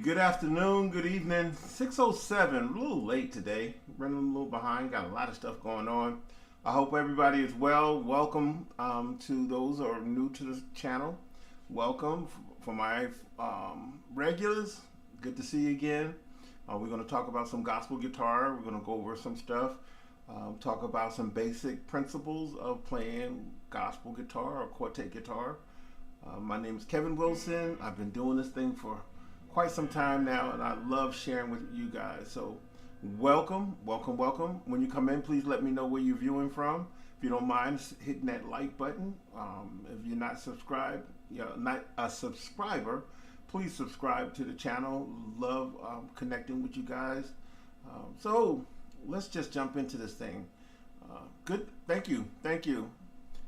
Good afternoon, good evening. 6:07, a little late today. Running a little behind, got a lot of stuff going on. I hope everybody is well. Welcome to those who are new to the channel. Welcome for my regulars. Good to see you again. We're going to talk about some gospel guitar. We're going to go over some stuff. Talk about some basic principles of playing gospel guitar or quartet guitar. My name is Kevin Wilson. I've been doing this thing for quite some time now, and I love sharing with you guys. So welcome. When you come in, please let me know where you're viewing from. If you don't mind hitting that like button. If you're not subscribed, not a subscriber, please subscribe to the channel. Love connecting with you guys. So let's just jump into this thing. Good. Thank you.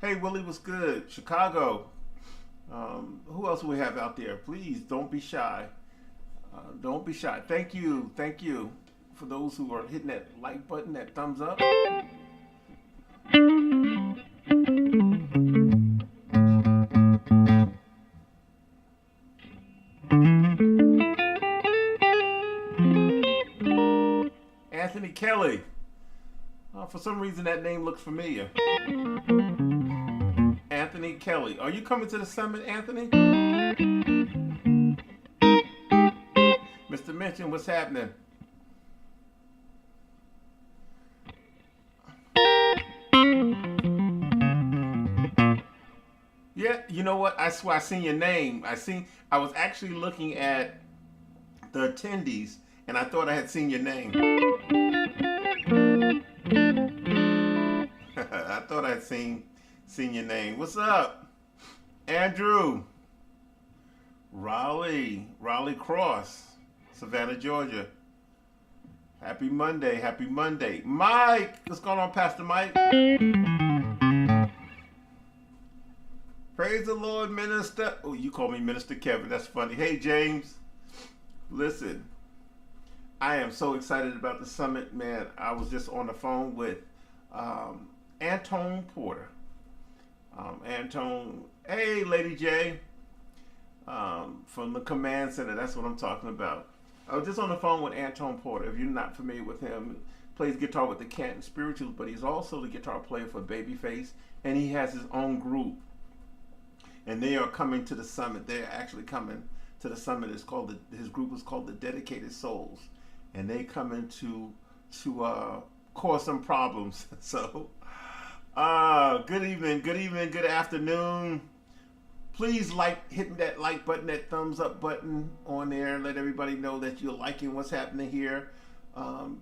Hey, Willie, what's good? Chicago. Who else do we have out there? Please don't be shy. Don't be shy. Thank you for those who are hitting that like button, that thumbs up. Anthony Kelly. For some reason that name looks familiar. Anthony Kelly. Are you coming to the summit, Anthony? Mr. Mention, what's happening? Yeah, you know what? I swear I seen your name. I was actually looking at the attendees and I thought I had seen your name. I thought I'd seen your name. What's up? Andrew. Raleigh Cross. Savannah, Georgia. Happy Monday. Mike, what's going on, Pastor Mike? Praise the Lord, Minister. Oh, you call me Minister Kevin. That's funny. Hey, James. Listen, I am so excited about the summit, man. I was just on the phone with Antone Porter. Antone, hey, Lady J, from the Command Center. That's what I'm talking about. I was just on the phone with Antone Porter. If you're not familiar with him, plays guitar with the Canton Spirituals, but he's also the guitar player for Babyface, and he has his own group. And they are coming to the summit. They're actually coming to the summit. His group is called the Dedicated Souls, and they coming to cause some problems. So, good evening, good afternoon. Please hitting that like button, that thumbs up button on there. Let everybody know that you're liking what's happening here.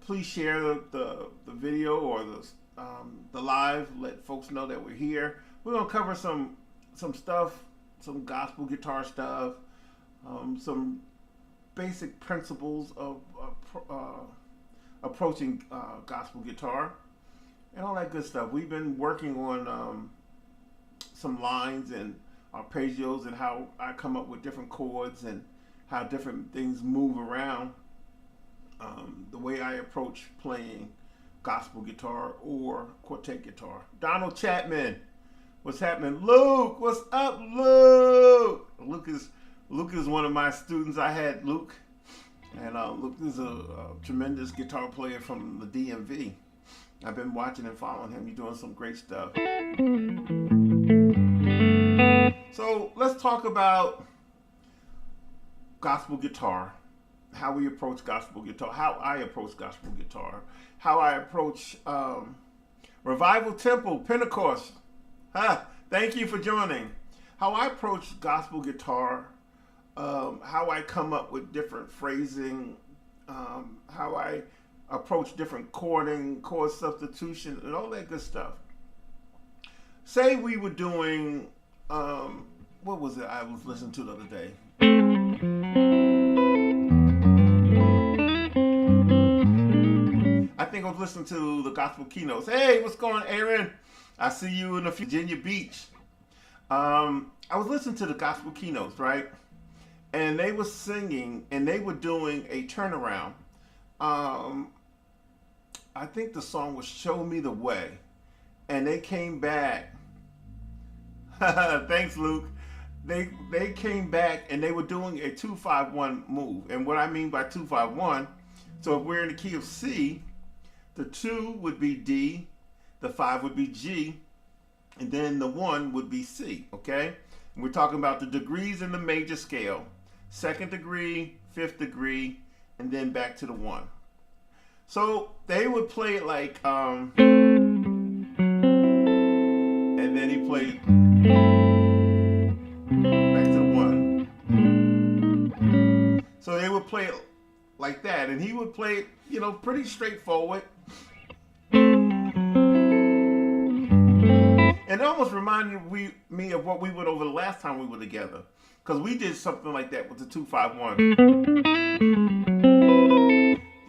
Please share the video or the live. Let folks know that we're here. We're gonna cover some stuff, some gospel guitar stuff, some basic principles of approaching gospel guitar, and all that good stuff. We've been working on some lines and arpeggios and how I come up with different chords and how different things move around. The way I approach playing gospel guitar or quartet guitar. Donald Chapman, what's happening? Luke, what's up, Luke? Luke is one of my students. I had Luke, and Luke is a tremendous guitar player from the DMV. I've been watching and following him. He's doing some great stuff. So let's talk about gospel guitar, how we approach gospel guitar, how I approach gospel guitar, how I approach Revival Temple, Pentecost. Thank you for joining. How I approach gospel guitar, how I come up with different phrasing, how I approach different chording, chord substitution, and all that good stuff. Say we were doing, what was it I was listening to the other day? think I was listening to the gospel keynotes. Hey, what's going on, Aaron? I see you in the Virginia Beach. I was listening to the gospel keynotes, right? And they were singing, and they were doing a turnaround. I think the song was "Show Me the Way," and they came back. Thanks, Luke. They came back and they were doing a 2-5-1 move. And what I mean by 2-5-1, so if we're in the key of C, the 2 would be D, the 5 would be G, and then the 1 would be C, okay? And we're talking about the degrees in the major scale, 2nd degree, 5th degree, and then back to the 1. So they would play it like, and then he played back to the 1. So they would play it like that, and he would play it, you know, pretty straightforward. And it almost reminded me of what we went over the last time we were together, because we did something like that with the 2-5-1.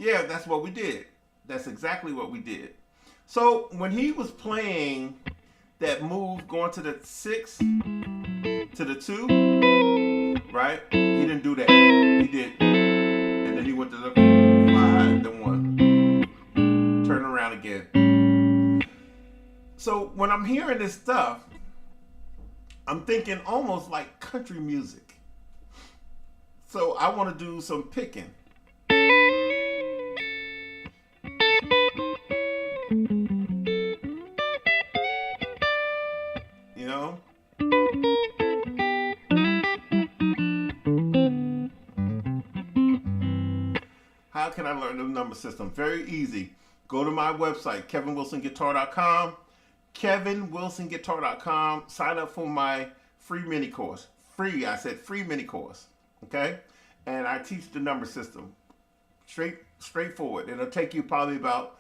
Yeah, that's what we did. That's exactly what we did. So when he was playing that move, going to the 6 to the 2, right? He didn't do that. He did, and then he went to the 5, then 1. Turn around again. So when I'm hearing this stuff, I'm thinking almost like country music. So I want to do some picking. You know? How can I learn the number system? Very easy. Go to my website, kevinwilsonguitar.com. kevinwilsonguitar.com. Sign up for my free mini course. Free, I said free mini course. Okay? And I teach the number system. Straightforward. It'll take you probably about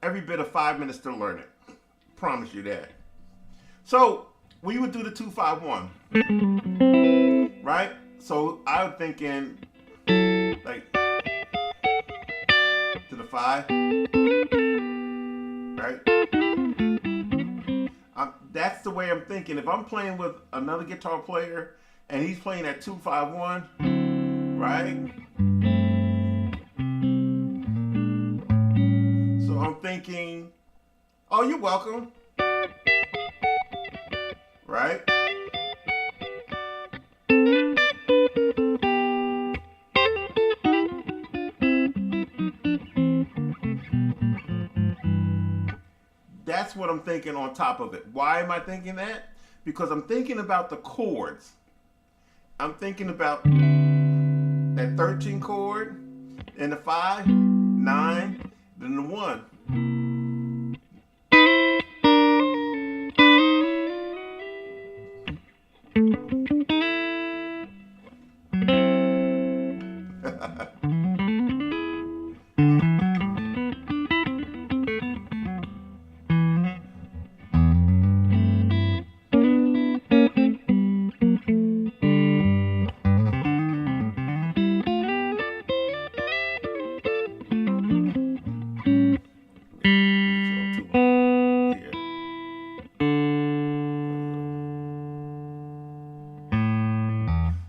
every bit of 5 minutes to learn it. Promise you that. So we would do the 2-5-1. Right? So I'm thinking like to the 5. Right? That's the way I'm thinking. If I'm playing with another guitar player and he's playing at 2-5-1, right? So I'm thinking, oh, you're welcome. Right? That's what I'm thinking on top of it. Why am I thinking that? Because I'm thinking about the chords. I'm thinking about that 13 chord, and the 5, 9, then the 1.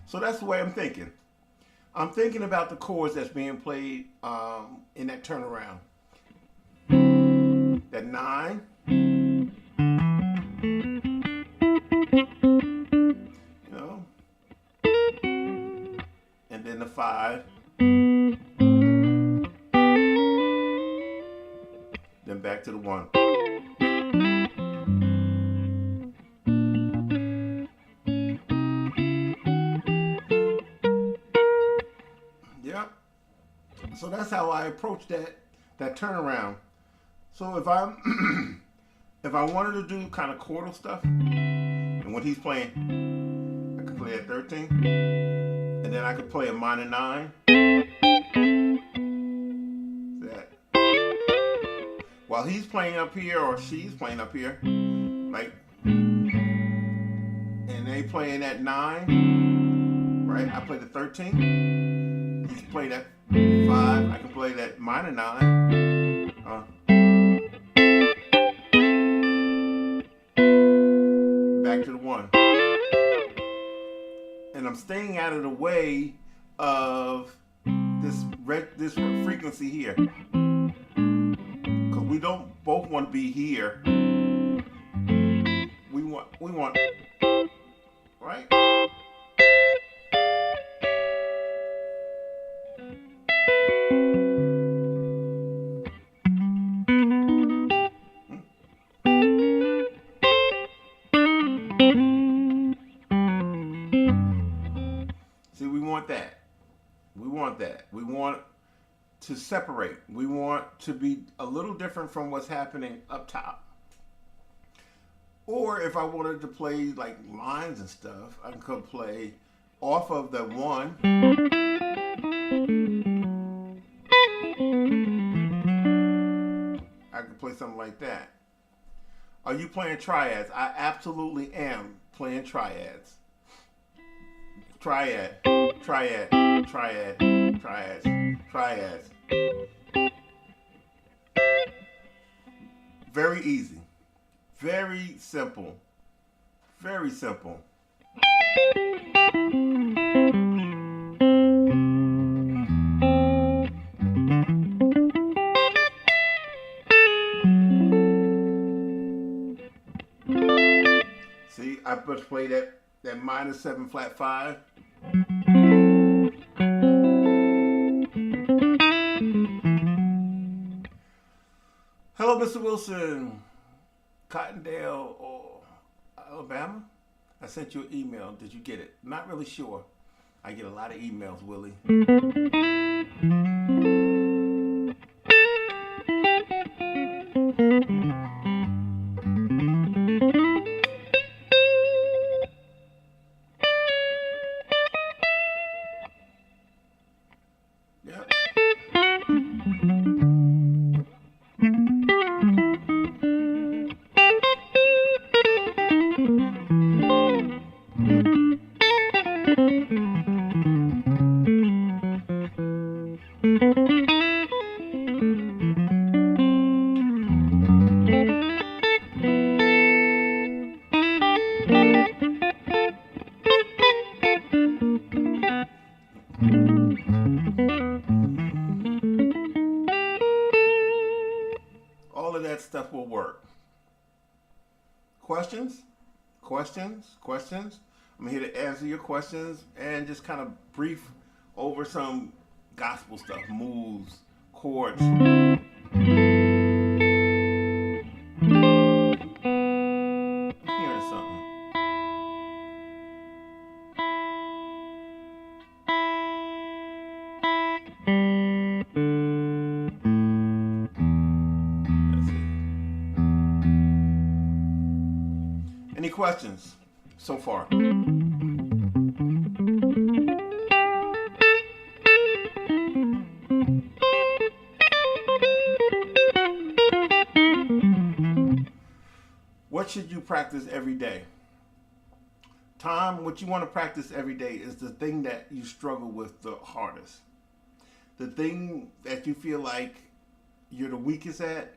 So that's the way I'm thinking. I'm thinking about the chords that's being played in that turnaround. That 9. You know? And then the 5. Then back to the 1. So that's how I approach that turnaround. So if I'm if I wanted to do kind of chordal stuff, and when he's playing, I could play at 13, and then I could play a minor 9. That while he's playing up here or she's playing up here, like, and they playing at 9, right? I play the 13. He's playing at 5. I can play that minor 9. Back to the 1. And I'm staying out of the way of this frequency here, because we don't both want to be here. We want right. See, we want that. We want that. We want to separate. We want to be a little different from what's happening up top. Or if I wanted to play like lines and stuff, I could play off of the 1. I could play something like that. Are you playing triads? I absolutely am playing triads. Triad, triad, triad, triads, triads. Very easy. Very simple. Very simple. See, I just played that minor 7 flat 5. Hello, Mr. Wilson, Cottondale, or Alabama. I sent you an email. Did you get it? Not really sure. I get a lot of emails, Willie. Yep. All of that stuff will work. Questions? Questions? Questions? I'm here to answer your questions and just kind of brief over some gospel stuff, moves, chords. I'm hearing something. Any questions so far? What should you practice every day? Tom, what you want to practice every day is the thing that you struggle with the hardest. The thing that you feel like you're the weakest at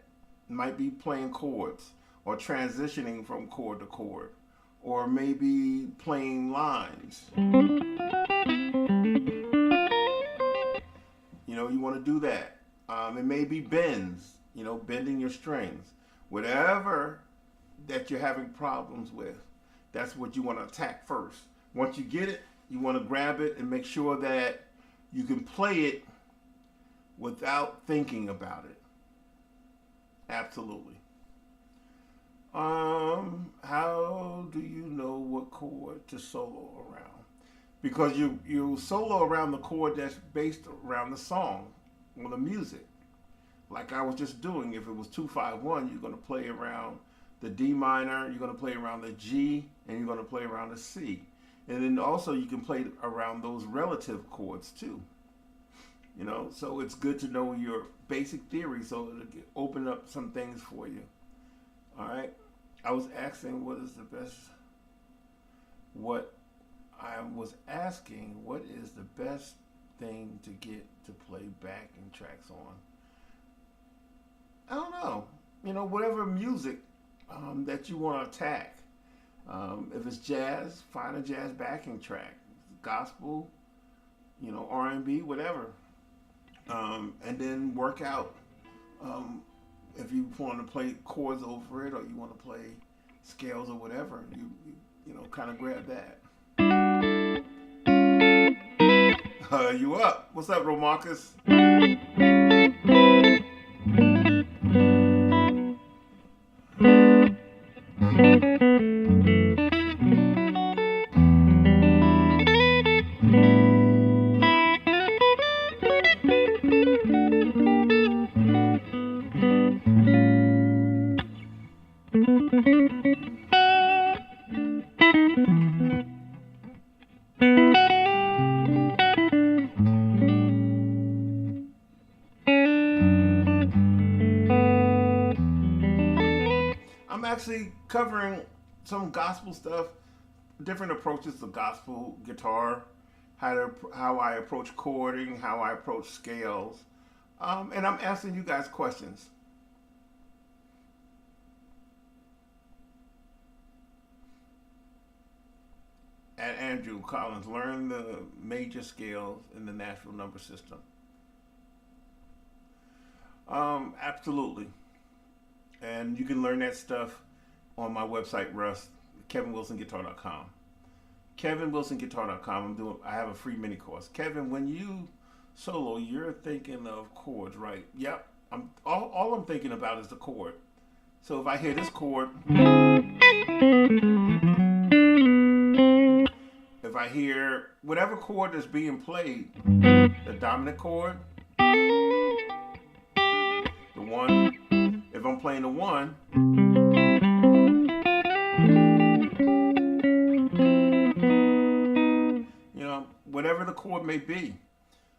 might be playing chords, or transitioning from chord to chord, or maybe playing lines. You know, you want to do that. It may be bends, bending your strings. Whatever that you're having problems with, that's what you want to attack first. Once you get it, you want to grab it and make sure that you can play it without thinking about it. Absolutely. How do you know what chord to solo around? Because you solo around the chord that's based around the song or the music. Like I was just doing, if it was 2-5-1, you're going to play around the D minor, you're going to play around the G, and you're going to play around the C. And then also you can play around those relative chords too. So it's good to know your basic theory so it'll open up some things for you. All right. I was asking what is the best thing to get to play backing tracks on? I don't know. Whatever music that you want to attack. If it's jazz, find a jazz backing track. Gospel, R&B, whatever. And then work out. If you want to play chords over it, or you want to play scales or whatever, you kind of grab that. You up? What's up, Romarcus? I'm actually covering some gospel stuff, different approaches to gospel guitar, how I approach chording, how I approach scales, and I'm asking you guys questions. At Andrew Collins, learn the major scales in the natural number system. Absolutely. And you can learn that stuff on my website, Russ, KevinWilsonGuitar.com. KevinWilsonGuitar.com. I have a free mini course. Kevin, when you solo, you're thinking of chords, right? Yep. All I'm thinking about is the chord. So if I hear this chord, if I hear whatever chord is being played, the dominant chord, the one. If I'm playing the one, whatever the chord may be,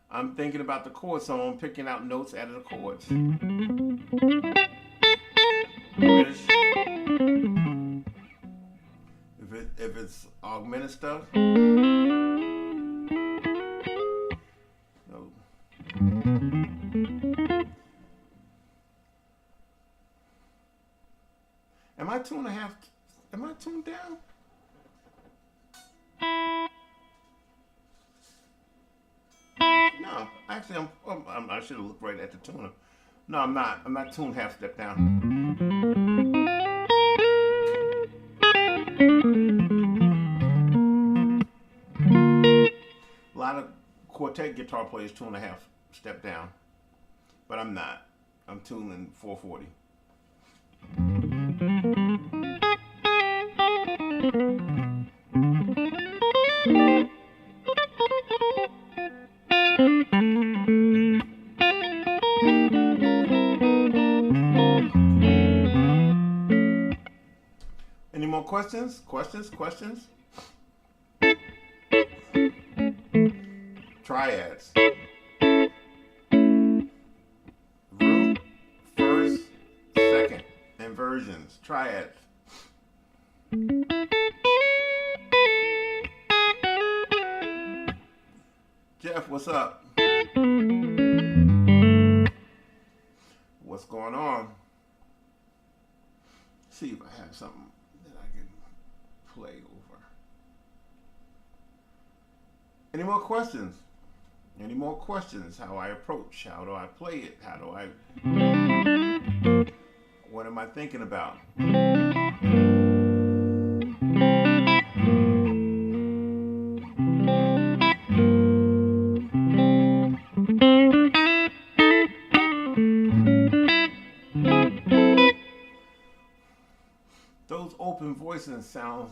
I'm thinking about the chord, so I'm picking out notes out of the chords. If it's augmented stuff, Am I tuned down? No, actually, I should have looked right at the tuner. No, I'm not. I'm not tuned half step down. A lot of quartet guitar players tune a half step down, but I'm not. I'm tuning 440. Any more questions? Questions? Triads. Root, first, second, inversions. Triads. Jeff, what's up? What's going on? See if I have something that I can play over. Any more questions? How I approach? How do I play it? What am I thinking about? Those open voices sound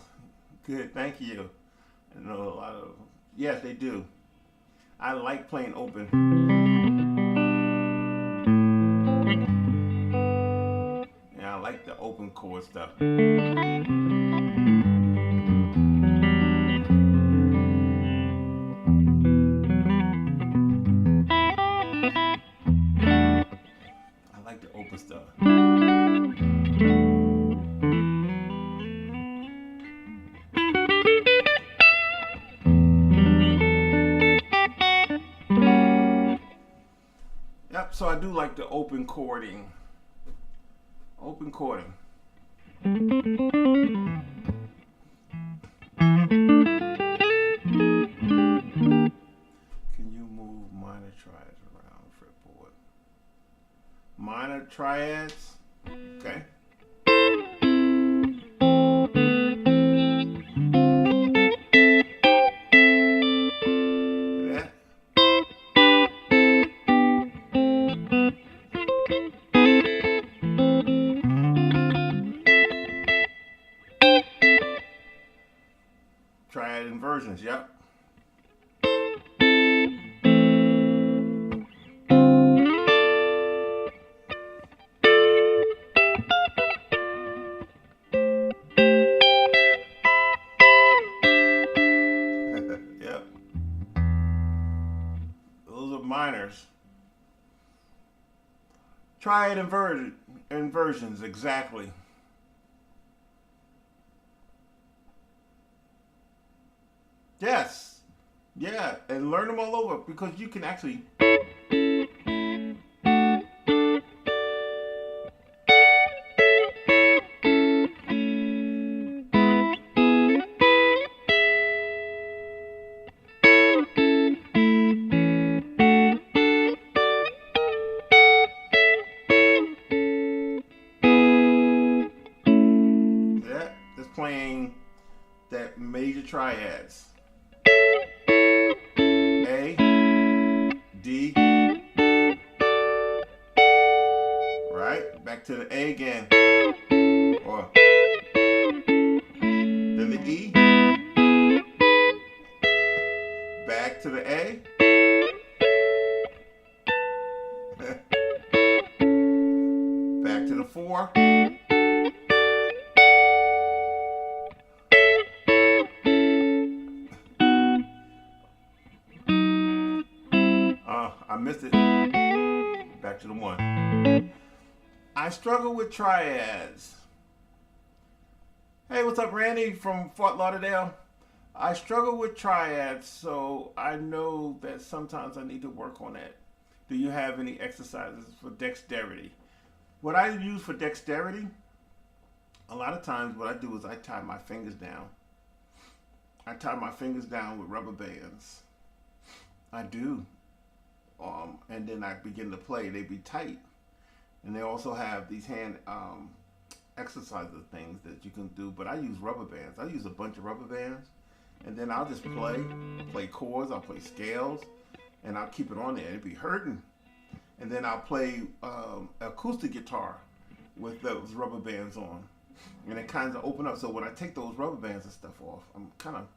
good. Thank you. I know a lot of, yes, they do. I like playing open. Yeah, I like the open chord stuff. I like the open stuff. Yep, so I do like the open chording. Open chording. Can you move minor triads around the fretboard? Minor triads. Okay. That. Triad inversions, yep. Yep. Those are minors. Triad inversions, exactly. Yes. Yeah, and learn them all over because you can actually. Yeah, it's playing that major triads. A, D, right? Back to the A again. Or then the E. Back to the A. Back to the 4. I missed it. Back to the 1. I struggle with triads. Hey, what's up, Randy from Fort Lauderdale? I struggle with triads, so I know that sometimes I need to work on that. Do you have any exercises for dexterity? What I use for dexterity, a lot of times what I do is I tie my fingers down. I tie my fingers down with rubber bands. I do. And then I begin to play. They be tight. And they also have these hand exercises things that you can do. But I use rubber bands. I use a bunch of rubber bands. And then I'll just play chords. I'll play scales. And I'll keep it on there. It'd be hurting. And then I'll play acoustic guitar with those rubber bands on. And it kind of open up. So when I take those rubber bands and stuff off, I'm kind of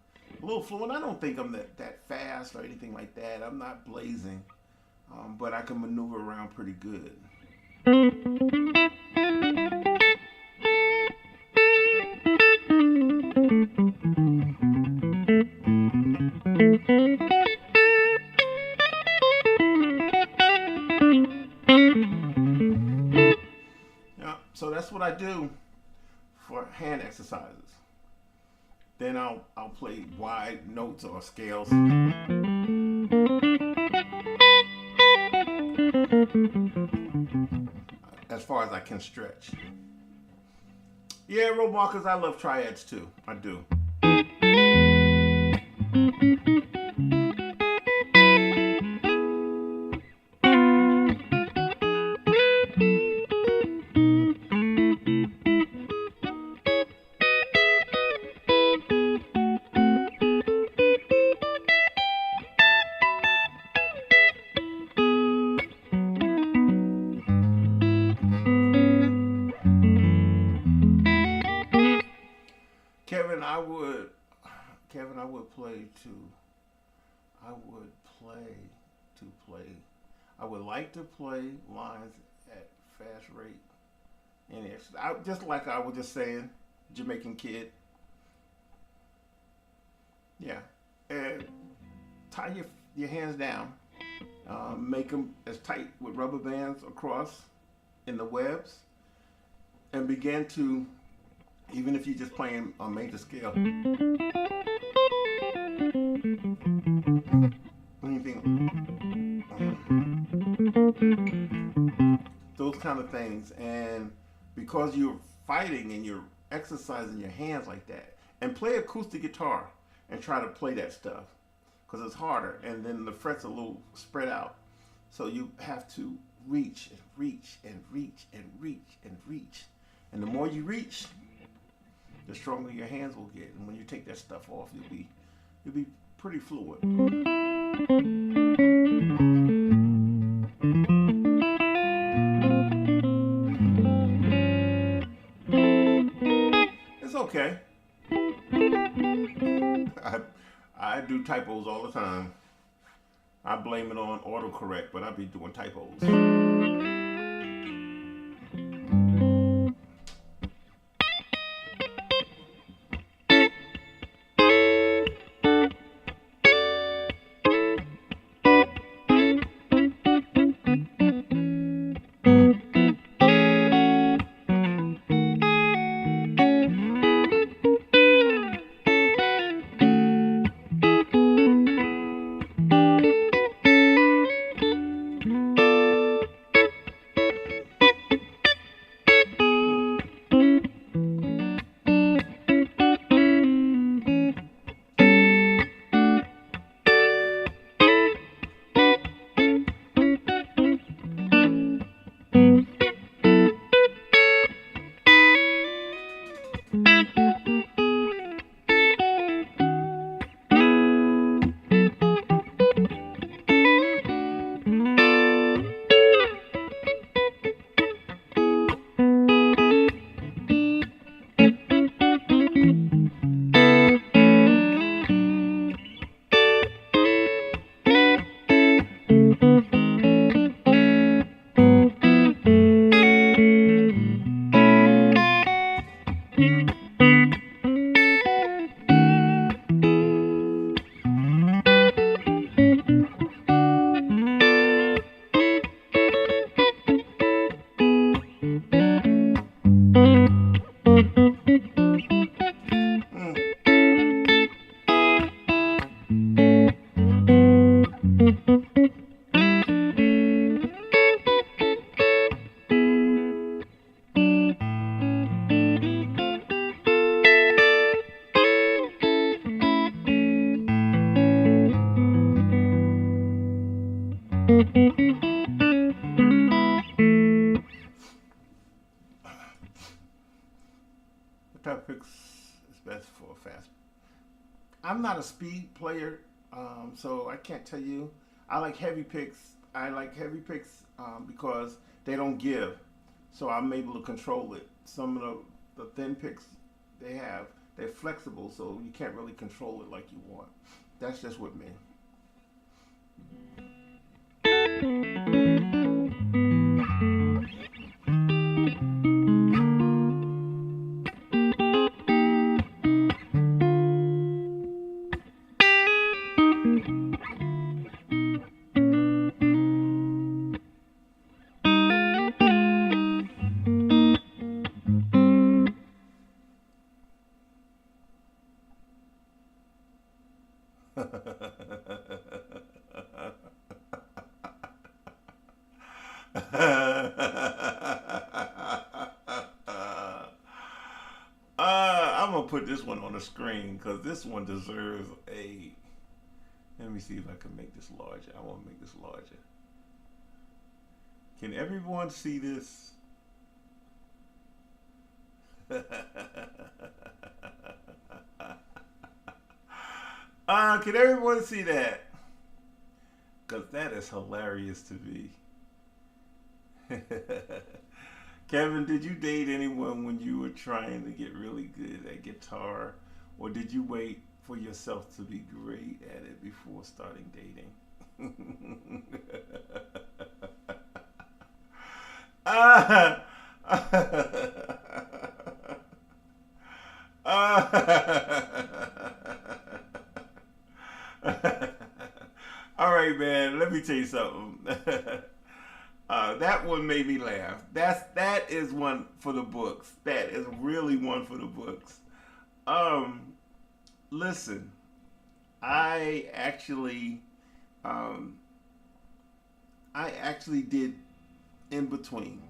a little fluent. I don't think I'm that fast or anything like that. I'm not blazing. But I can maneuver around pretty good. Yeah, so that's what I do for hand exercises. Then I'll play wide notes or scales. As far as I can stretch. Yeah, road markers, I love triads too. I do. Kevin, I would play to. I would play. I would like to play lines at fast rate. And just like I was just saying, Jamaican kid. Yeah, and tie your hands down. Make them as tight with rubber bands across in the webs, and begin to. Even if you're just playing a major scale. anything, those kind of things. And because you're fighting and you're exercising your hands like that, and play acoustic guitar and try to play that stuff because it's harder, and then the frets are a little spread out. So you have to reach and reach and reach and reach and reach. And the more you reach, the stronger your hands will get. And when you take that stuff off, you'll be pretty fluid. It's okay. I I do typos all the time. I blame it on autocorrect, but I be doing typos. What type of picks is best for a fast? I'm not a speed player, so I can't tell you. I like heavy picks. I like heavy picks because they don't give, so I'm able to control it. Some of the thin picks they're flexible, so you can't really control it like you want. That's just with me. I'm gonna put this one on the screen because this one deserves a. Let me see if I can make this larger. I want to make this larger. Can everyone see this? Can everyone see that? Because that is hilarious to me. Kevin, did you date anyone when you were trying to get really good at guitar? Or did you wait for yourself to be great at it before starting dating? Ah, all right, man. Let me tell you something. That one made me laugh. That is one for the books. That is really one for the books. Um, Listen, I actually Um, I actually did in between,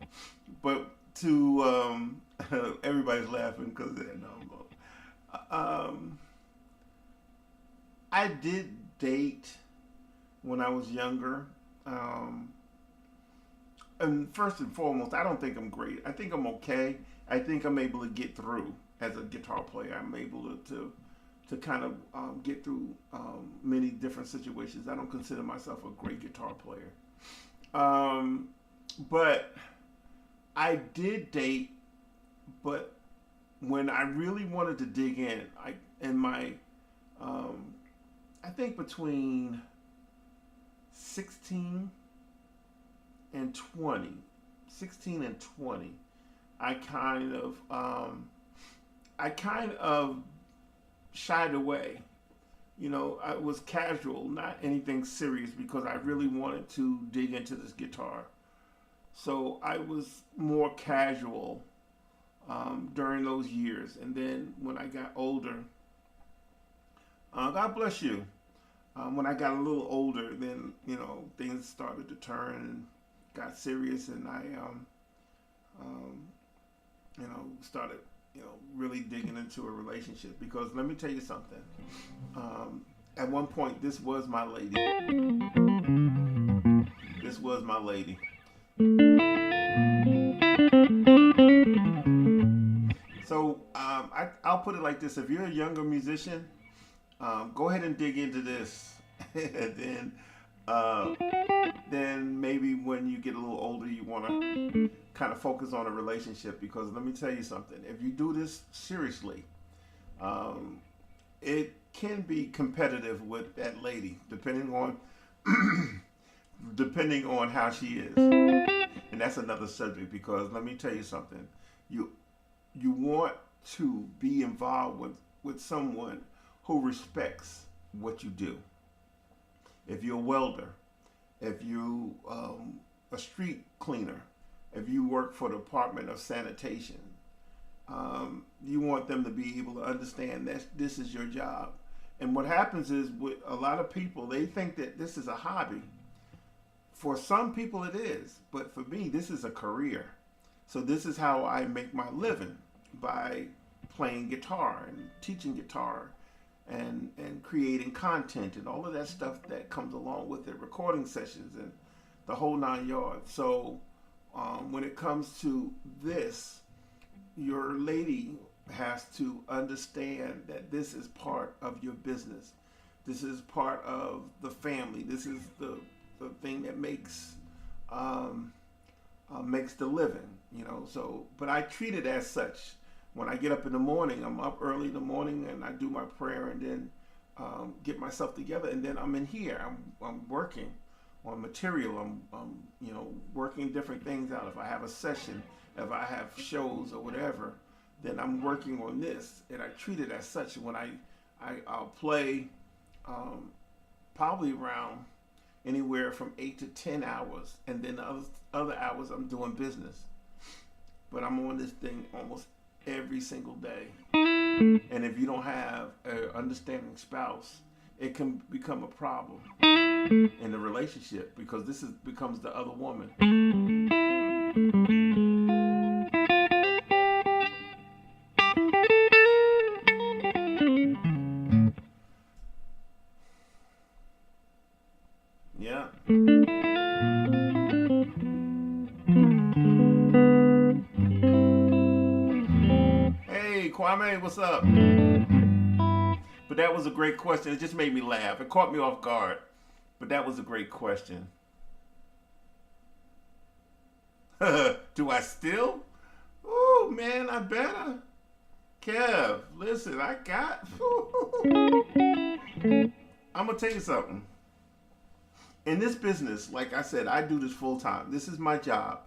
but to everybody's laughing because no, um, I did date when I was younger. Um, and first and foremost, I don't think I'm great. I think I'm okay. I think I'm able to get through as a guitar player. I'm able to kind of get through many different situations. I don't consider myself a great guitar player. Um, but I did date, but when I really wanted to dig in, in my um, I think between 16 and 20, 16 and 20, I kind of I kind of shied away. I was casual, not anything serious, because I really wanted to dig into this guitar. So I was more casual during those years. And then when I got older, God bless you. When I got a little older, then things started to turn and got serious, and I um, started really digging into a relationship. Because let me tell you something. At one point, this was my lady. This was my lady. So I'll put it like this: if you're a younger musician, go ahead and dig into this, and uh, then maybe when you get a little older, you want to kind of focus on a relationship. Because let me tell you something: if you do this seriously, um, it can be competitive with that lady, depending on depending on how she is. And that's another subject, because let me tell you something: you you want to be involved with someone who respects what you do. If you're a welder, if you a street cleaner, if you work for the Department of Sanitation, you want them to be able to understand that this is your job. And what happens is, with a lot of people, they think that this is a hobby. For some people it is, but for me, this is a career. So this is how I make my living, by playing guitar and teaching guitar and creating content and all of that stuff that comes along with it, recording sessions and the whole 9 yards. So when it comes to this, your lady has to understand that this is part of your business. This is part of the family. This is the thing that makes the living, So, but I treat it as such. When I get up in the morning, I'm up early in the morning and I do my prayer, and then get myself together, and then I'm in here. I'm working on material. I'm working different things out. If I have a session, if I have shows or whatever, then I'm working on this, and I treat it as such. When I'll play probably around anywhere from 8 to 10 hours, and then the other hours I'm doing business. But I'm on this thing almost every single day. And if you don't have an understanding spouse, it can become a problem in the relationship, because becomes the other woman. Yeah. Hey, Kwame, what's up? But that was a great question. It just made me laugh. It caught me off guard. But that was a great question. Do I still? Oh, man, I better. Kev, listen, I got. I'm going to tell you something. In this business, like I said, I do this full time. This is my job.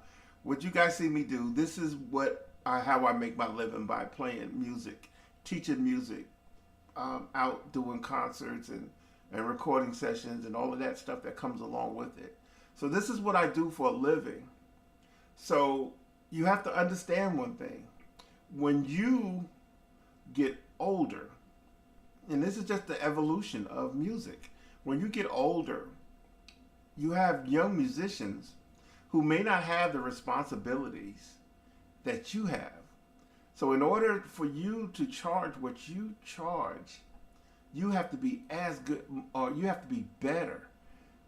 What you guys see me do, this is how I make my living, by playing music, teaching music, out doing concerts and recording sessions and all of that stuff that comes along with it. So this is what I do for a living. So you have to understand one thing. When you get older, and this is just the evolution of music, when you get older, you have young musicians who may not have the responsibilities that you have. So in order for you to charge what you charge, you have to be as good, or you have to be better,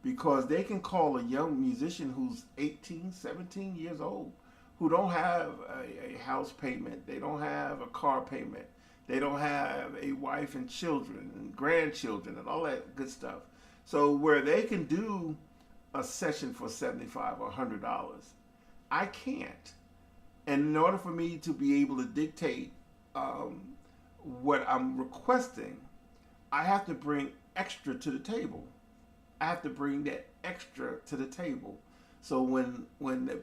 because they can call a young musician who's 18, 17 years old, who don't have a house payment, they don't have a car payment, they don't have a wife and children and grandchildren and all that good stuff. So where they can do a session for $75 or $100, I can't. And in order for me to be able to dictate what I'm requesting, I have to bring extra to the table. I have to bring that extra to the table. So when the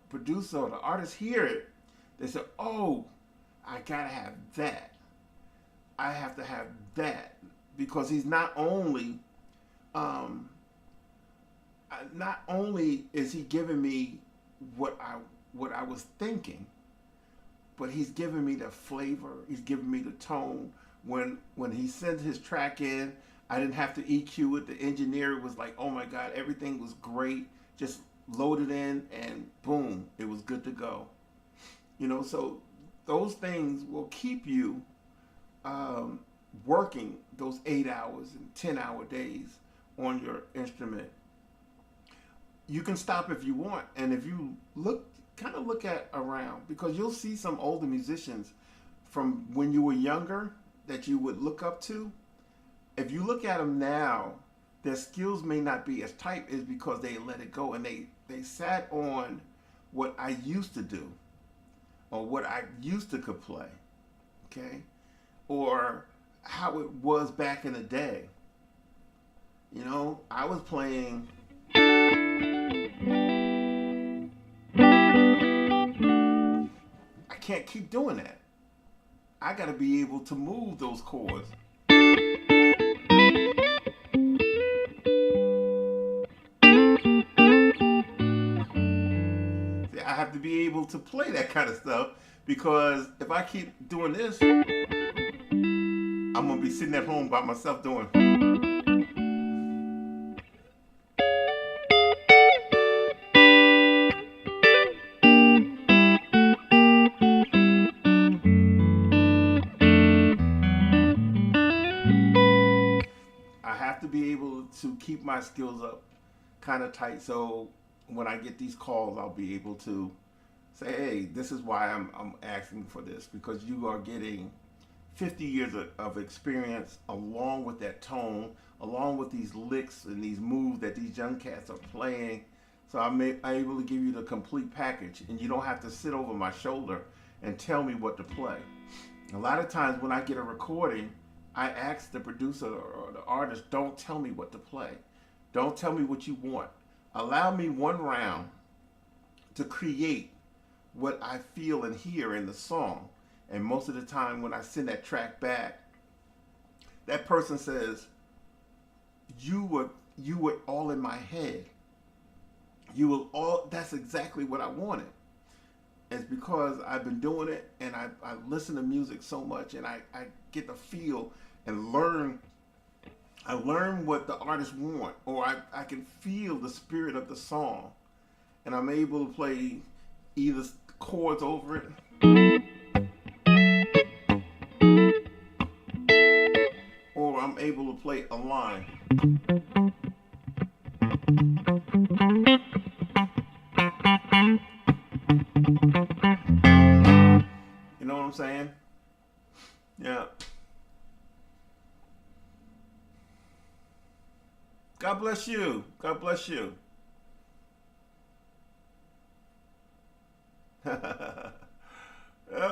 producer or the artist hear it, they say, "Oh, I gotta have that. I have to have that," because he's not only is he giving me what I was thinking, but he's giving me the flavor. He's giving me the tone. When he sent his track in, I didn't have to EQ it. The engineer was like, "Oh my God, everything was great. Just load it in and boom, it was good to go." So those things will keep you working those 8 hours and 10-hour days on your instrument. You can stop if you want, and if you look at around, because you'll see some older musicians from when you were younger that you would look up to. If you look at them now, their skills may not be as tight, is because they let it go and they sat on what I used to do, or what I used to could play, okay, or how it was back in the day. I was playing. I can't keep doing that. I got to be able to move those chords. See, I have to be able to play that kind of stuff, because if I keep doing this, I'm going to be sitting at home by myself doing. To be able to keep my skills up kind of tight, so when I get these calls, I'll be able to say, "Hey, this is why I'm asking for this, because you are getting 50 years of experience, along with that tone, along with these licks and these moves that these young cats are playing. So I'm able to give you the complete package, and you don't have to sit over my shoulder and tell me what to play." A lot of times when I get a recording, I ask the producer or the artist, "Don't tell me what to play. Don't tell me what you want. Allow me one round to create what I feel and hear in the song." And most of the time when I send that track back, that person says, you were all in my head. That's exactly what I wanted. It's because I've been doing it, and I listen to music so much, and I get to feel and learn. I learn what the artists want, or I can feel the spirit of the song, and I'm able to play either chords over it, or I'm able to play a line. You know what I'm saying? Yeah. God bless you. God bless you.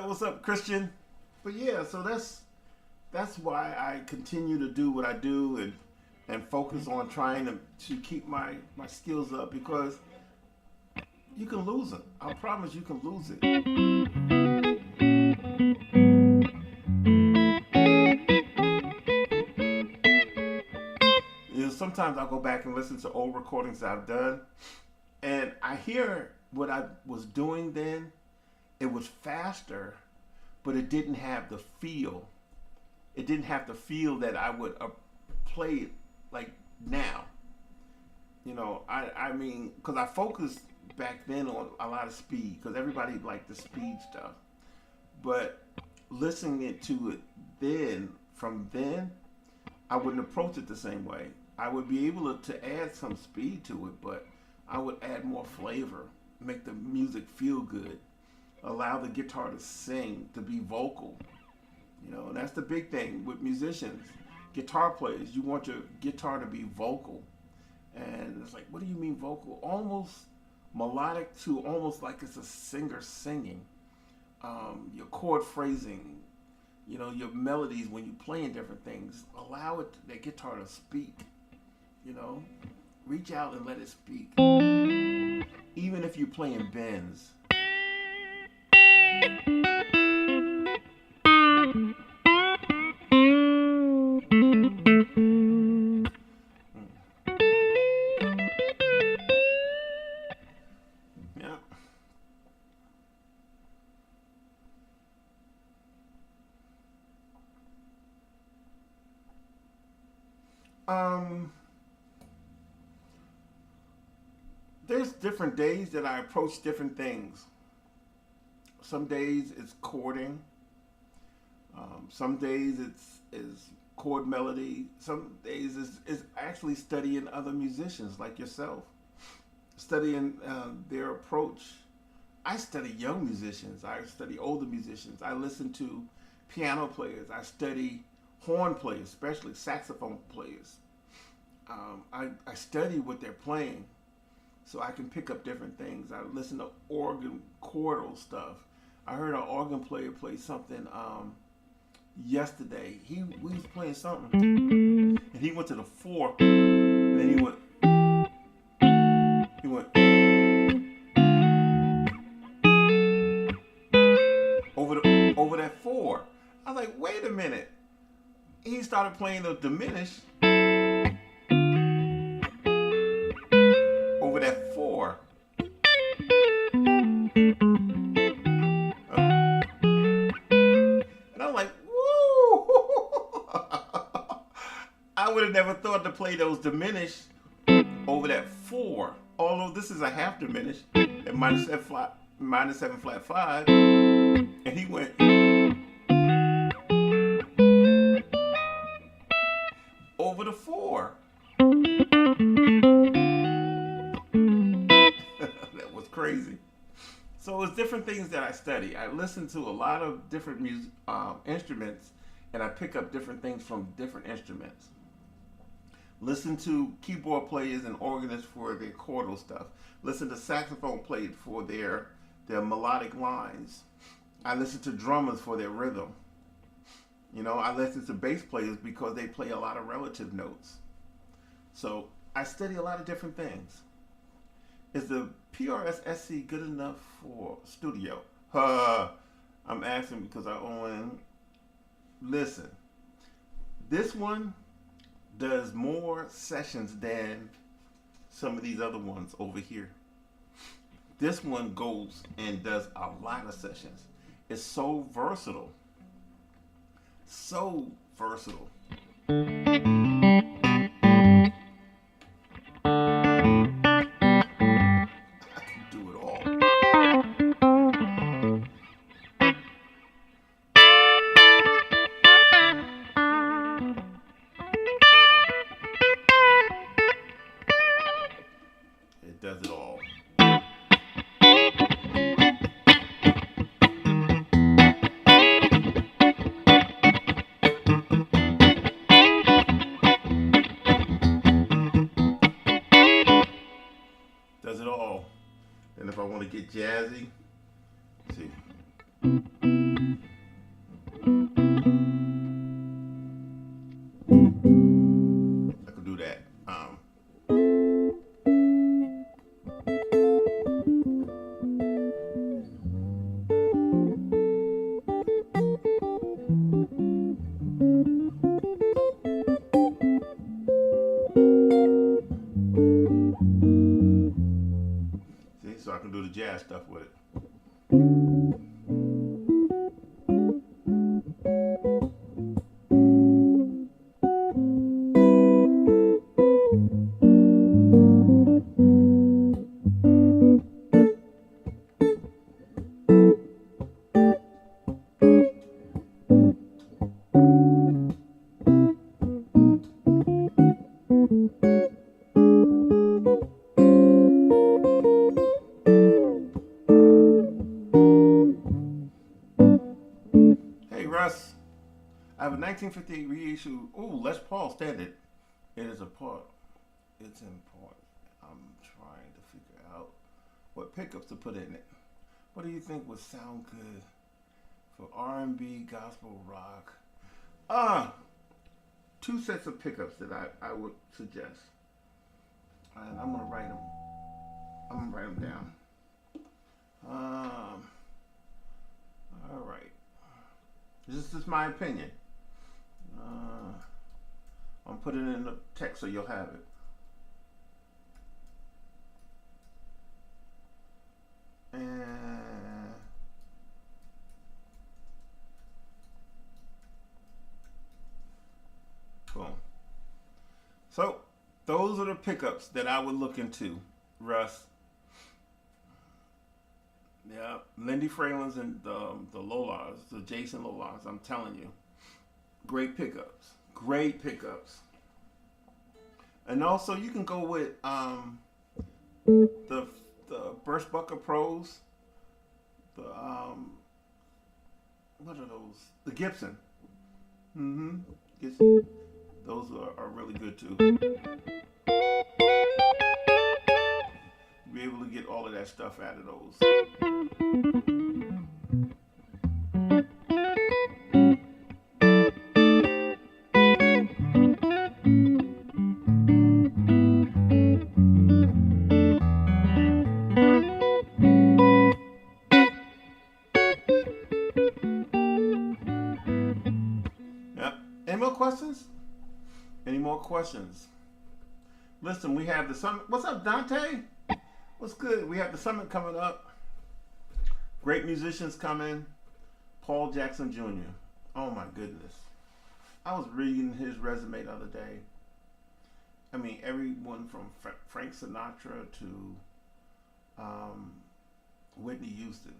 What's up, Christian? But yeah, so that's why I continue to do what I do, and focus on trying to keep my skills up, because you can lose it. I promise you can lose it. Sometimes I'll go back and listen to old recordings that I've done, and I hear what I was doing then. It was faster, but it didn't have the feel. It didn't have the feel that I would play it like now. I mean, because I focused back then on a lot of speed, because everybody liked the speed stuff. But listening to it from then, I wouldn't approach it the same way. I would be able to add some speed to it, but I would add more flavor, make the music feel good, allow the guitar to sing, to be vocal. And that's the big thing with musicians, guitar players. You want your guitar to be vocal, and it's like, what do you mean vocal? Almost melodic to almost like it's a singer singing. Your chord phrasing, your melodies when you play in different things. Allow that guitar to speak. You know, reach out and let it speak. Even if you play in bends. Yeah. Um, there's different days that I approach different things. Some days it's chording. Some days it's is chord melody. Some days is actually studying other musicians like yourself, studying their approach. I study young musicians. I study older musicians. I listen to piano players. I study horn players, especially saxophone players. I study what they're playing so I can pick up different things. I listen to organ chordal stuff. I heard an organ player play something yesterday. We was playing something, and he went to the four. Then he went over that four. I was like, wait a minute. He started playing the diminished over that four. And I'm like, woo! I would have never thought to play those diminished over that four. Although this is a half diminished at minus seven flat five, and he went over the four. That was crazy. So it's different things that I study. I listen to a lot of different instruments, and I pick up different things from different instruments. Listen to keyboard players and organists for their chordal stuff. Listen to saxophone players for their melodic lines. I listen to drummers for their rhythm. I listen to bass players because they play a lot of relative notes. So I study a lot of different things. Is the PRS-SC good enough for studio? I'm asking because I own. Listen, this one does more sessions than some of these other ones over here. This one goes and does a lot of sessions. It's so versatile. So versatile. I can do it all. It does it all. Does it all. And if I want to get jazzy, see. I could do that. See, so I can do the jazz stuff with it. Russ. I have a 1958 reissue. Ooh, Les Paul standard. It is a part. It's important. I'm trying to figure out what pickups to put in it. What do you think would sound good for R&B, gospel, rock? Two sets of pickups that I would suggest. And I'm gonna write them. I'm gonna write them down. All right. This is my opinion. I'm putting it in the text so you'll have it. And boom. So those are the pickups that I would look into, Russ. Yeah, Lindy Fralin's and the Lolas, the Jason Lolas. I'm telling you, great pickups, great pickups. And also, you can go with the Burst Bucker Pros. The what are those? The Gibson. Gibson. Those are really good too. Be able to get all of that stuff out of those. Yep. Any more questions? Any more questions? Listen, we have the summit. What's up, Dante? What's good? We have the summit coming up. Great musicians coming. Paul Jackson Jr. Oh my goodness. I was reading his resume the other day. I mean, everyone from Frank Sinatra to Whitney Houston.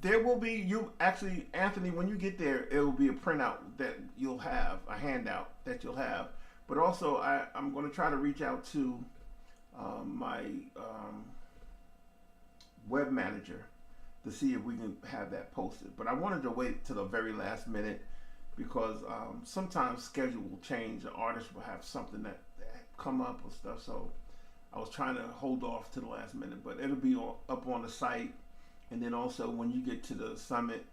There will be, Anthony, when you get there, it will be a printout that you'll have, a handout that you'll have. But also, I'm going to try to reach out to my web manager to see if we can have that posted. But I wanted to wait till the very last minute because sometimes schedule will change. The artist will have something that come up or stuff. So I was trying to hold off to the last minute. But it'll be up on the site. And then also when you get to the summit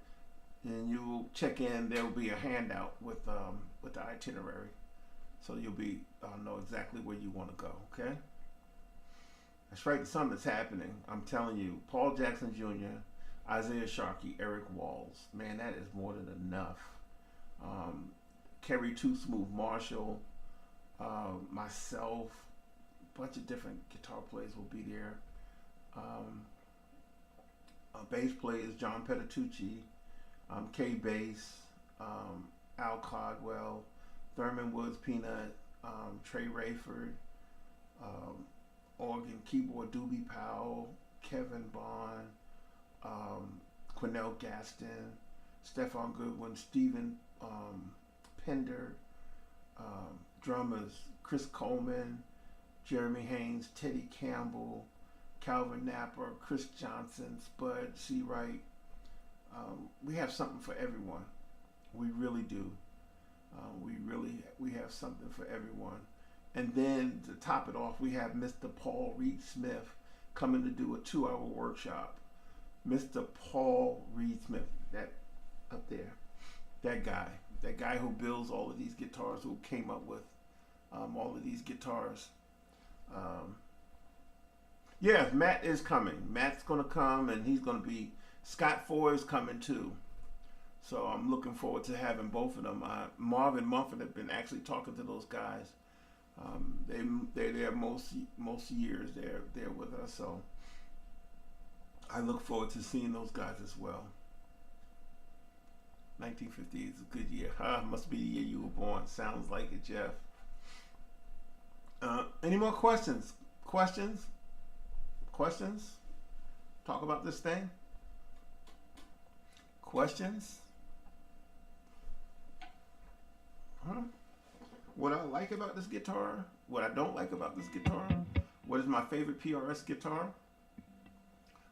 and you check in, there will be a handout with the itinerary. So you'll know exactly where you want to go, okay? That's right, the summit's happening. I'm telling you, Paul Jackson Jr., Isaiah Sharkey, Eric Walls. Man, that is more than enough. Kerry Too Smooth Marshall, myself, a bunch of different guitar players will be there. Bass players, John Petitucci, K-Bass, Al Caldwell, Thurman Woods Peanut, Trey Rayford, organ, keyboard, Doobie Powell, Kevin Bond, Quinnell Gaston, Stefan Goodwin, Stephen Pender, drummers, Chris Coleman, Jeremy Haynes, Teddy Campbell, Calvin Napper, Chris Johnson, Spud Seawright. We have something for everyone. We really do. We have something for everyone. And then to top it off, we have Mr. Paul Reed Smith coming to do a 2-hour workshop. Mr. Paul Reed Smith, that up there, that guy who builds all of these guitars, who came up with all of these guitars. Yeah, Matt is coming. Matt's going to come, and he's going to be, Scott Foy is coming too. So I'm looking forward to having both of them. Marvin Mumford have been actually talking to those guys. They're there most years. They're with us. So I look forward to seeing those guys as well. 1950 is a good year. Must be the year you were born. Sounds like it, Jeff. Any more questions? Questions? Talk about this thing? Questions? What I like about this guitar? What I don't like about this guitar? What is my favorite PRS guitar?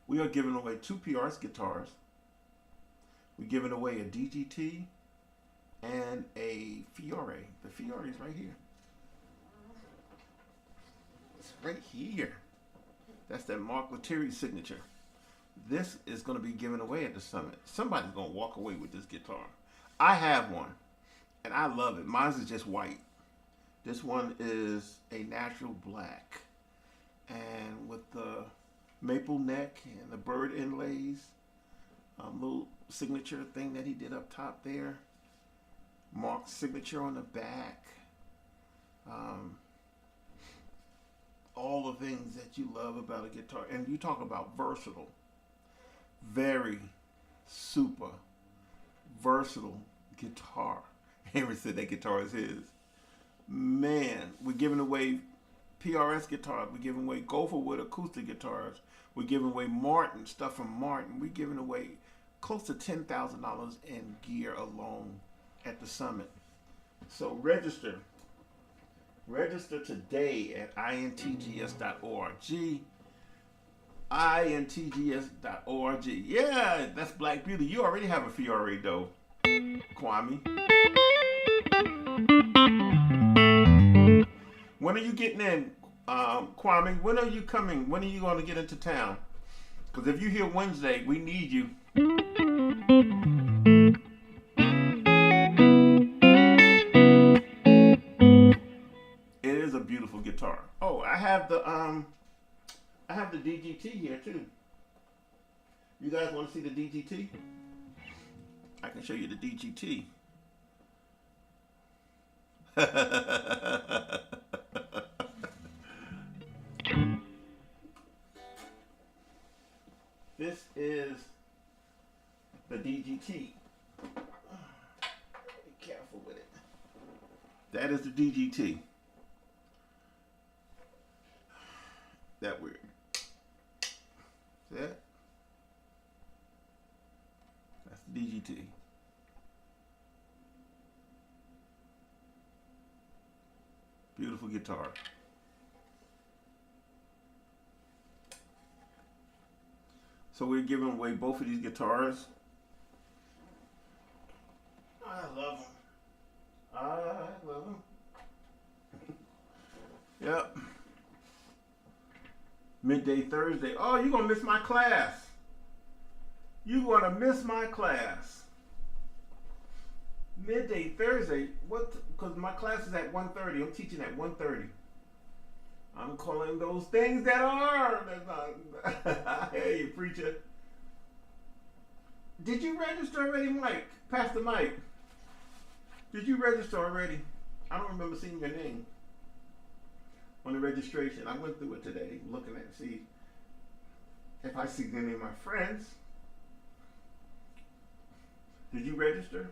We are giving away 2 PRS guitars. We're giving away a DGT and a Fiore. The Fiore is right here. It's right here. That's that Mark Lettieri signature. This is going to be given away at the summit. Somebody's going to walk away with this guitar. I have one, and I love it. Mine is just white. This one is a natural black, and with the maple neck and the bird inlays, little signature thing that he did up top there. Mark's signature on the back. All the things that you love about a guitar. And you talk about versatile. Very super versatile guitar. Henry said that guitar is his. Man, we're giving away PRS guitars. We're giving away Gopherwood acoustic guitars. We're giving away Martin, stuff from Martin. We're giving away close to $10,000 in gear alone at the summit. So register. Register today at intgs.org. intgs.org. Yeah, that's Black Beauty. You already have a Fiore though, Kwame. When are you getting in, Kwame? When are you coming? When are you going to get into town? Because if you're here Wednesday, we need you. It is a beautiful guitar. Oh, I have the DGT here too. You guys want to see the DGT? I can show you the DGT. This is the DGT. Be careful with it. That is the DGT. That weird. See that? That's the DGT. Beautiful guitar. So we're giving away both of these guitars. I love them. I love them. Yep. Midday Thursday. Oh, you're going to miss my class. You're going to miss my class. Midday Thursday. What? Because my class is at 1:30. I'm teaching at 1:30. I'm calling those things that are. I hear you, preacher. Did you register already, Mike? Pastor Mike. Did you register already? I don't remember seeing your name on the registration. I went through it today, looking at see if I see any of my friends. Did you register?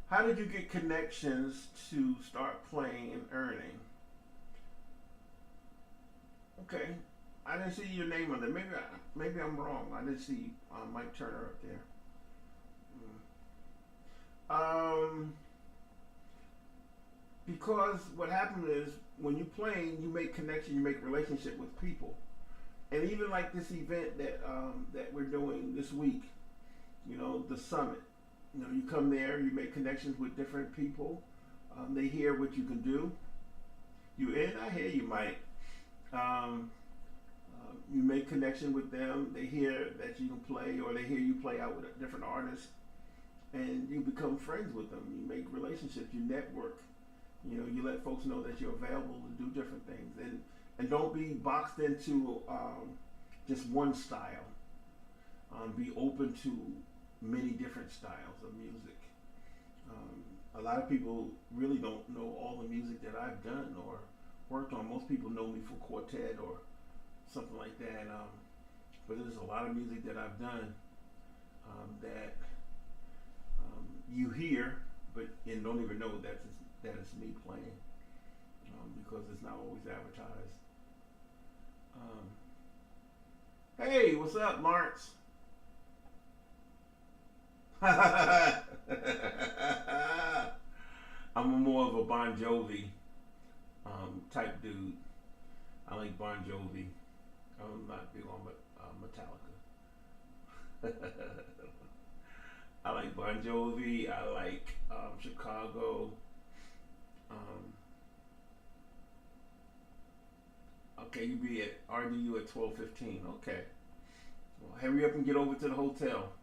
How did you get connections to start playing and earning? Okay, I didn't see your name on there. Maybe I'm wrong. I didn't see Mike Turner up there. Because what happened is when you're playing, you make connection, you make relationship with people, and even like this event that we're doing this week, you know, the summit. You know, you come there, you make connections with different people. They hear what you can do. You in? I hear you, Mike. You make connection with them. They hear that you can play, or they hear you play out with a different artist, and you become friends with them. You make relationships. You network. You know, you let folks know that you're available to do different things, and don't be boxed into just one style. Be open to many different styles of music. A lot of people really don't know all the music that I've done or worked on. Most people know me for quartet or something like that, but there's a lot of music that I've done that you hear, but and don't even know that it's me playing, because it's not always advertised. Hey, what's up, Marks? I'm more of a Bon Jovi type dude. I like Bon Jovi. I'm not big on Metallica. I like Bon Jovi. I like Chicago. Um, okay, you be at RDU at 12:15. Okay. Well, hurry up and get over to the hotel.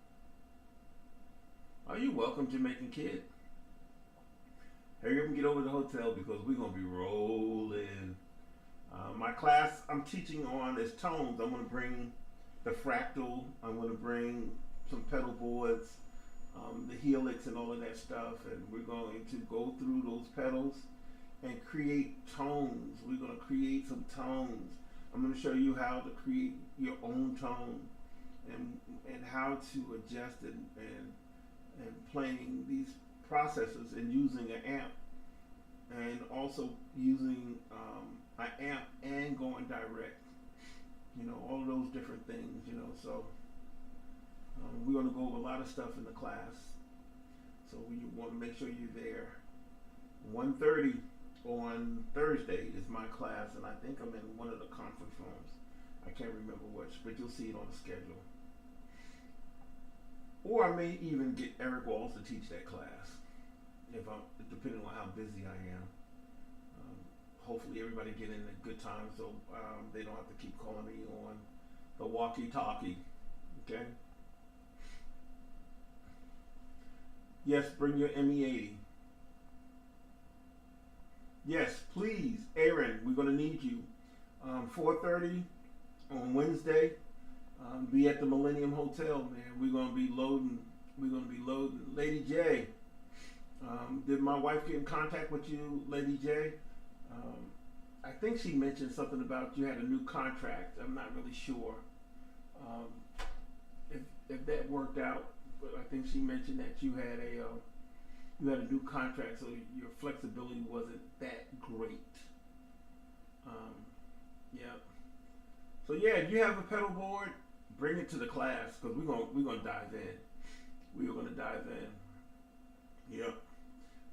Are you welcome, Jamaican kid? Hurry up and get over to the hotel because we're gonna be rolling. My class I'm teaching on is tones. I'm gonna bring the fractal. I'm gonna bring some pedal boards, the helix, and all of that stuff, and we're going to go through those pedals and create tones. We're gonna create some tones. I'm gonna show you how to create your own tone and how to adjust it and playing these processors and using an amp and also using an amp and going direct, all of those different things, so we're going to go over a lot of stuff in the class, so we want to make sure you're there. 1:30 on Thursday is my class, and I think I'm in one of the conference rooms. I can't remember which, but you'll see it on the schedule. Or I may even get Eric Walls to teach that class, depending on how busy I am. Hopefully everybody get in a good time, so they don't have to keep calling me on the walkie-talkie. Okay. Yes, bring your ME80. Yes, please, Aaron. We're gonna need you. 4:30 on Wednesday. Be at the Millennium Hotel, man. We're gonna be loading. Lady J, did my wife get in contact with you, Lady J? I think she mentioned something about you had a new contract. I'm not really sure if that worked out, but I think she mentioned that you had a new contract, so your flexibility wasn't that great. Yeah. So yeah, if you have a pedal board, bring it to the class because we're gonna dive in. We are gonna dive in. Yep.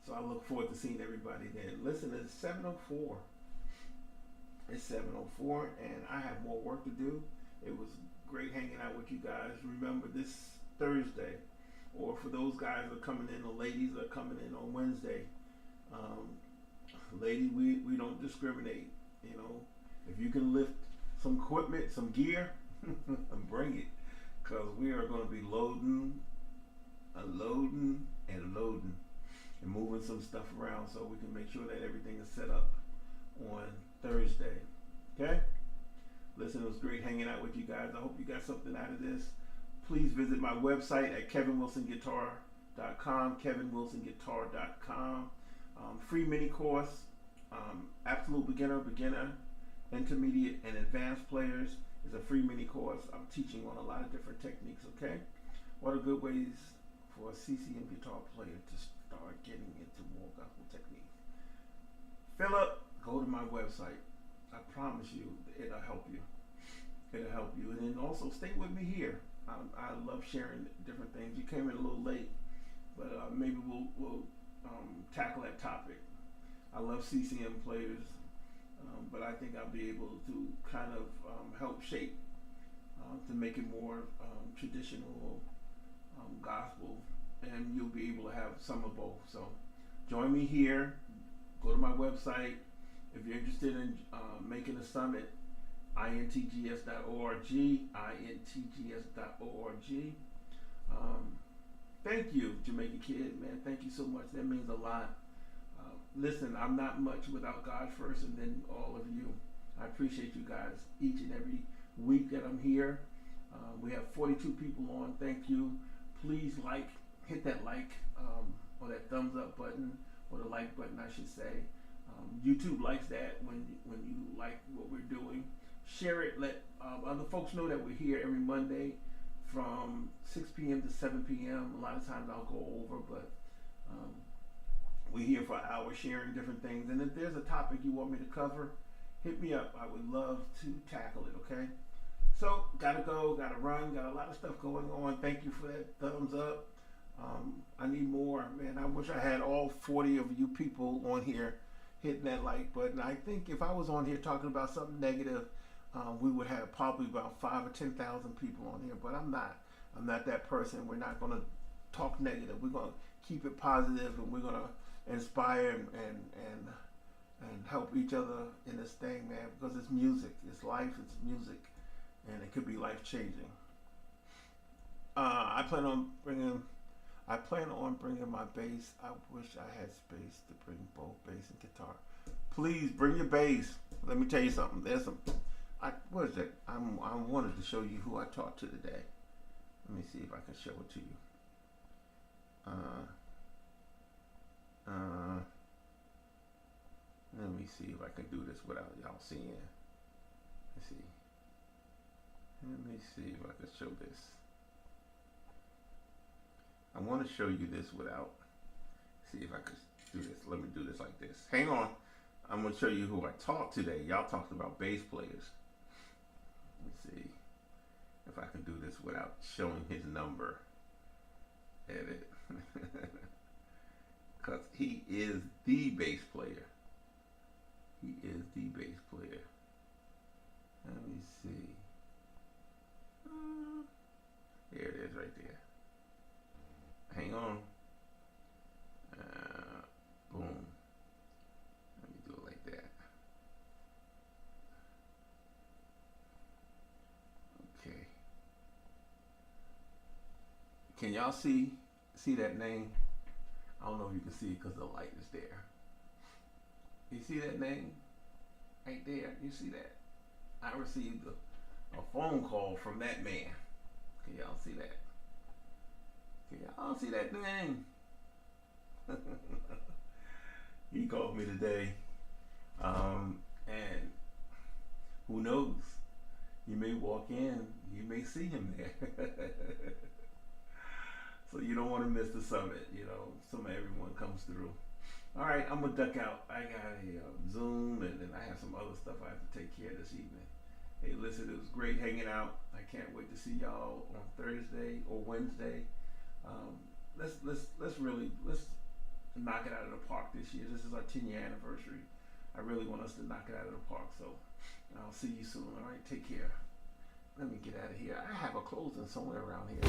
So I look forward to seeing everybody then. Listen, it's 7:04. It's 7:04, and I have more work to do. It was great hanging out with you guys. Remember this Thursday, or for those guys that are coming in, the ladies that are coming in on Wednesday. Ladies, we don't discriminate. If you can lift some equipment, some gear, bring it, because we are going to be loading, unloading, and loading, and moving some stuff around so we can make sure that everything is set up on Thursday. Okay? Listen, it was great hanging out with you guys. I hope you got something out of this. Please visit my website at kevinwilsonguitar.com, kevinwilsonguitar.com. Free mini course, absolute beginner, intermediate, and advanced players is a free mini course. I'm teaching on a lot of different techniques, okay? What are good ways for a CCM guitar player to start getting into more gospel technique? Philip, go to my website. I promise you, it'll help you. It'll help you. And then also stay with me here. I love sharing different things. You came in a little late, but maybe we'll tackle that topic. I love CCM players, but I think I'll be able to kind of help shape to make it more traditional gospel, and you'll be able to have some of both. So join me here. Go to my website. If you're interested in making a summit, intgs.org, intgs.org. Thank you, Jamaican kid, man. Thank you so much. That means a lot. Listen, I'm not much without God first and then all of you. I appreciate you guys each and every week that I'm here. We have 42 people on. Thank you. Please hit that or that thumbs up button, or the like button, I should say. YouTube likes that when you like what we're doing. Share it. Let other folks know that we're here every Monday from 6 p.m. to 7 p.m. A lot of times I'll go over, but we're here for an hour sharing different things. And if there's a topic you want me to cover, hit me up. I would love to tackle it, okay? So, gotta go, gotta run, got a lot of stuff going on. Thank you for that thumbs up. I need more, man. I wish I had all 40 of you people on here hitting that like button. I think if I was on here talking about something negative, we would have probably about 5 or 10,000 people on here. But I'm not. I'm not that person. We're not going to talk negative. We're going to keep it positive, and we're going to inspire and help each other in this thing, man. Because it's music. It's life. It's music, and it could be life changing. I plan on bringing my bass. I wish I had space to bring both bass and guitar. Please bring your bass. Let me tell you something. There's some. What is that? I wanted to show you who I talked to today. Let me see if I can show it to you. Let me see if I can do this without y'all seeing. Let's see. Let me see if I can show this. I want to show you this without. See if I could do this. Let me do this like this. Hang on. I'm going to show you who I talked today. Y'all talked about bass players. Let me see if I can do this without showing his number. Edit. Because he is the bass player. He is the bass player. Let me see. There it is right there. Hang on. Boom. Let me do it like that. Okay. Can y'all see that name? I don't know if you can see it because the light is there. You see that name? Right there. You see that? I received a phone call from that man. Can y'all see that? Y'all see that name? He called me today, and who knows? You may walk in, you may see him there. So you don't want to miss the summit. You know, everyone comes through. All right, I'm gonna duck out. I got a Zoom, and then I have some other stuff I have to take care of this evening. Hey, listen, it was great hanging out. I can't wait to see y'all on Thursday or Wednesday. Let's knock it out of the park this year. This is our 10-year anniversary. I really want us to knock it out of the park. So I'll see you soon. All right, take care. Let me get out of here. I have a closing somewhere around here.